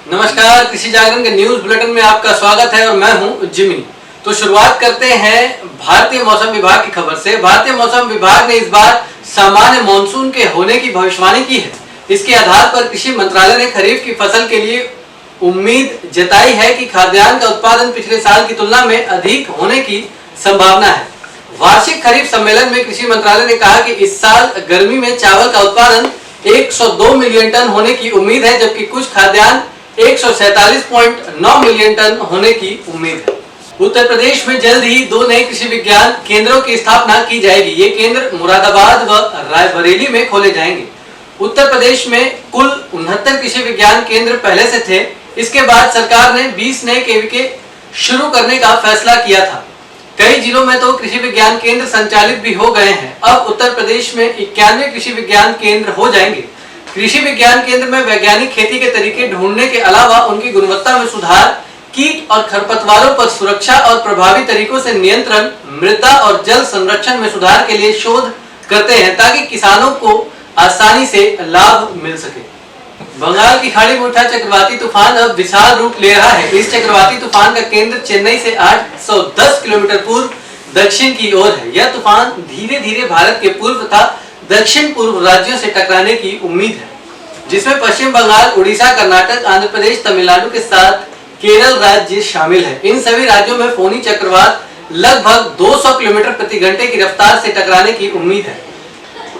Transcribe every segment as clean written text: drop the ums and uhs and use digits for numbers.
नमस्कार, कृषि जागरण के न्यूज बुलेटिन में आपका स्वागत है और मैं हूं जिमी। तो शुरुआत करते हैं भारतीय मौसम विभाग की खबर से। भारतीय मौसम विभाग ने इस बार सामान्य मानसून के होने की भविष्यवाणी की है। इसके आधार पर कृषि मंत्रालय ने खरीफ की फसल के लिए उम्मीद जताई है कि खाद्यान्न का उत्पादन पिछले साल की तुलना में अधिक होने की संभावना है। वार्षिक खरीफ सम्मेलन में कृषि मंत्रालय ने कहा कि इस साल गर्मी में चावल का उत्पादन 102 मिलियन टन होने की उम्मीद है, जबकि कुछ खाद्यान्न 147.9 मिलियन टन होने की उम्मीद है। उत्तर प्रदेश में जल्द ही 2 नए कृषि विज्ञान केंद्रों की स्थापना की जाएगी। ये केंद्र मुरादाबाद व रायबरेली में खोले जाएंगे। उत्तर प्रदेश में कुल 69 कृषि विज्ञान केंद्र पहले से थे। इसके बाद सरकार ने 20 नए केवीके शुरू करने का फैसला किया था। कई जिलों में तो कृषि विज्ञान केंद्र संचालित भी हो गए हैं। अब उत्तर प्रदेश में 91 कृषि विज्ञान केंद्र हो जाएंगे। कृषि विज्ञान केंद्र में वैज्ञानिक खेती के तरीके ढूंढने के अलावा उनकी गुणवत्ता में सुधार, कीट और खरपतवारों पर सुरक्षा और प्रभावी तरीकों से नियंत्रण, मृदा और जल संरक्षण में सुधार के लिए शोध करते हैं, ताकि किसानों को आसानी से लाभ मिल सके। बंगाल की खाड़ी में उठा चक्रवाती तूफान अब विशाल रूप ले रहा है। इस चक्रवाती तूफान का केंद्र चेन्नई से 810 किलोमीटर पूर्व दक्षिण की ओर है। यह तूफान धीरे धीरे भारत के पूर्व तथा दक्षिण पूर्व राज्यों से टकराने की उम्मीद है, जिसमें पश्चिम बंगाल, उड़ीसा, कर्नाटक, आंध्र प्रदेश, तमिलनाडु के साथ केरल राज्य शामिल है। इन सभी राज्यों में फोनी चक्रवात लगभग 200 किलोमीटर प्रति घंटे की रफ्तार से टकराने की उम्मीद है।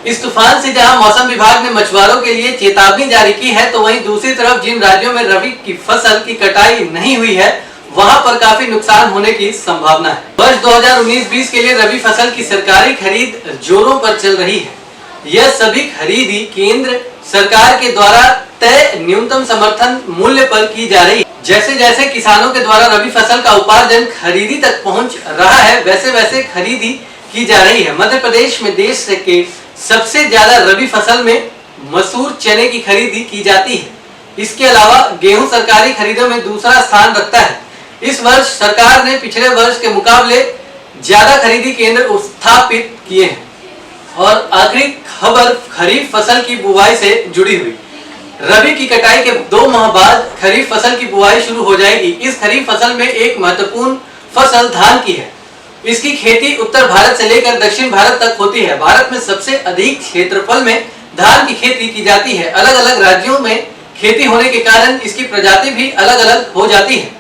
इस तूफान से जहां मौसम विभाग ने मछुआरों के लिए चेतावनी जारी की है, तो वहीं दूसरी तरफ जिन राज्यों में रबी की फसल की कटाई नहीं हुई है, वहां पर काफी नुकसान होने की संभावना है। वर्ष 2019-20 के लिए रबी फसल की सरकारी खरीद जोरों पर चल रही है। यह सभी खरीदी केंद्र सरकार के द्वारा तय न्यूनतम समर्थन मूल्य पर की जा रही है। जैसे जैसे किसानों के द्वारा रबी फसल का उपार्जन खरीदी तक पहुंच रहा है, वैसे वैसे खरीदी की जा रही है। मध्य प्रदेश में देश के सबसे ज्यादा रबी फसल में मसूर, चने की खरीदी की जाती है। इसके अलावा गेहूं सरकारी खरीदों में दूसरा स्थान रखता है। इस वर्ष सरकार ने पिछले वर्ष के मुकाबले ज्यादा खरीदी केंद्र स्थापित किए हैं। और आखिरी खबर खरीफ फसल की बुवाई से जुड़ी हुई। रबी की कटाई के 2 माह बाद खरीफ फसल की बुवाई शुरू हो जाएगी। इस खरीफ फसल में एक महत्वपूर्ण फसल धान की है। इसकी खेती उत्तर भारत से लेकर दक्षिण भारत तक होती है। भारत में सबसे अधिक क्षेत्रफल में धान की खेती की जाती है। अलग अलग राज्यों में खेती होने के कारण इसकी प्रजाति भी अलग अलग हो जाती है।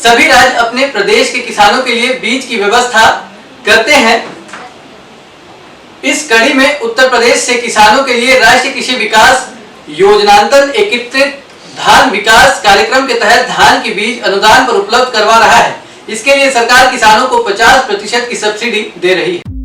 सभी राज्य अपने प्रदेश के किसानों के लिए बीज की व्यवस्था करते हैं। इस कड़ी में उत्तर प्रदेश से किसानों के लिए राष्ट्रीय कृषि विकास योजनांतर्गत एकीकृत धान विकास कार्यक्रम के तहत धान की बीज अनुदान पर उपलब्ध करवा रहा है। इसके लिए सरकार किसानों को 50% की सब्सिडी दे रही है।